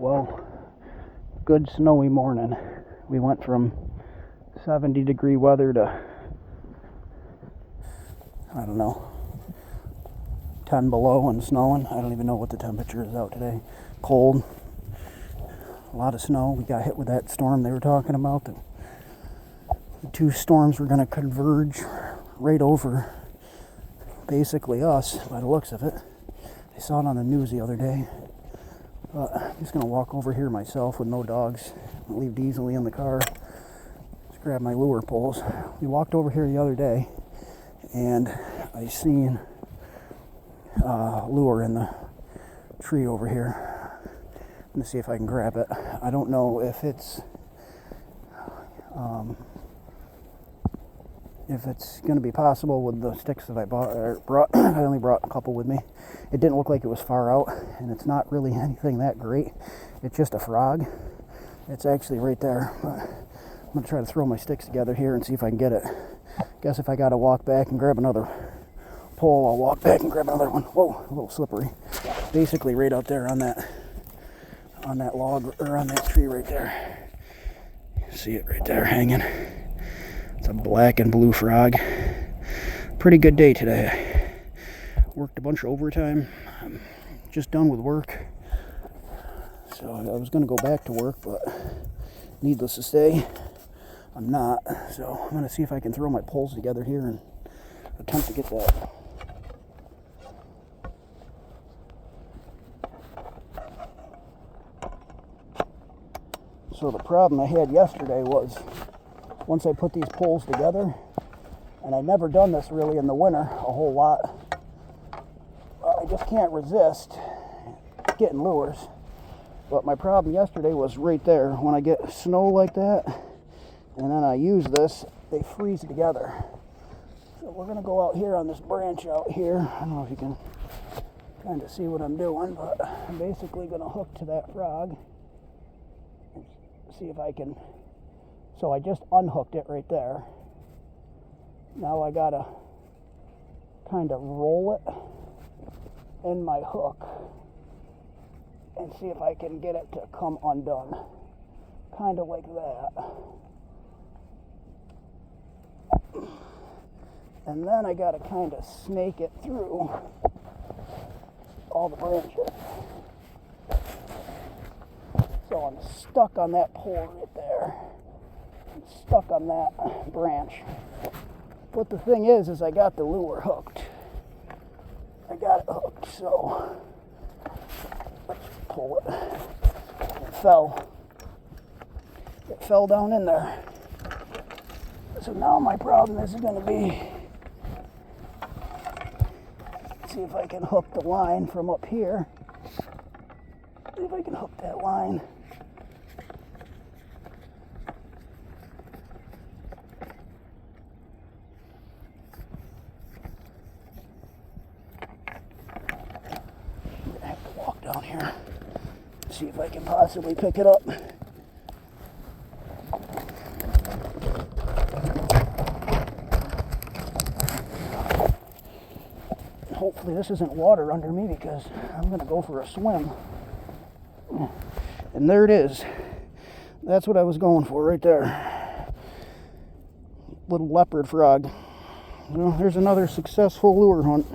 Well, good snowy morning. We went from 70-degree weather to, I don't know, 10 below and snowing. I don't even know what the temperature is out today. Cold. A lot of snow. We got hit with that storm they were talking about. The two storms were going to converge right over basically us, by the looks of it. I saw it on the news the other day. I'm just going to walk over here myself with no dogs. I'll leave Diesel in the car. Just grab my lure poles. We walked over here the other day, and I seen a lure in the tree over here. I'm going to see if I can grab it. I don't know if it's going to be possible with the sticks that I brought. I only brought a couple with me. It didn't look like it was far out, and it's not really anything that great. It's just a frog. It's actually right there. But I'm going to try to throw my sticks together here and see if I can get it. Guess if I got to walk back and grab another pole, I'll walk back and grab another one. Whoa, a little slippery. Basically right out there on that log, or on that tree right there. See it right there hanging. It's a black and blue frog. Pretty good day today. Worked a bunch of overtime. I'm just done with work. So I was going to go back to work, but needless to say, I'm not. So I'm going to see if I can throw my poles together here and attempt to get that. So the problem I had yesterday was, once I put these poles together, and I've never done this really in the winter a whole lot, I just can't resist getting lures. But my problem yesterday was right there. When I get snow like that, and then I use this, they freeze together. So we're going to go out here on this branch out here. I don't know if you can kind of see what I'm doing, but I'm basically going to hook to that frog and see if I can. So I just unhooked it right there. Now I got to kind of roll it in my hook and see if I can get it to come undone. Kind of like that. And then I got to kind of snake it through all the branches. So I'm stuck on that pole right there. I'm stuck on that branch. But the thing is I got the lure hooked. I got it hooked, so let's pull it. It fell. It fell down in there. So now my problem is going to be, see if I can hook the line from up here. See if I can hook that line. I have to walk down here. See if I can possibly pick it up. Hopefully this isn't water under me, because I'm going to go for a swim. And there it is. That's what I was going for right there. Little leopard frog. Well, there's another successful lure hunt.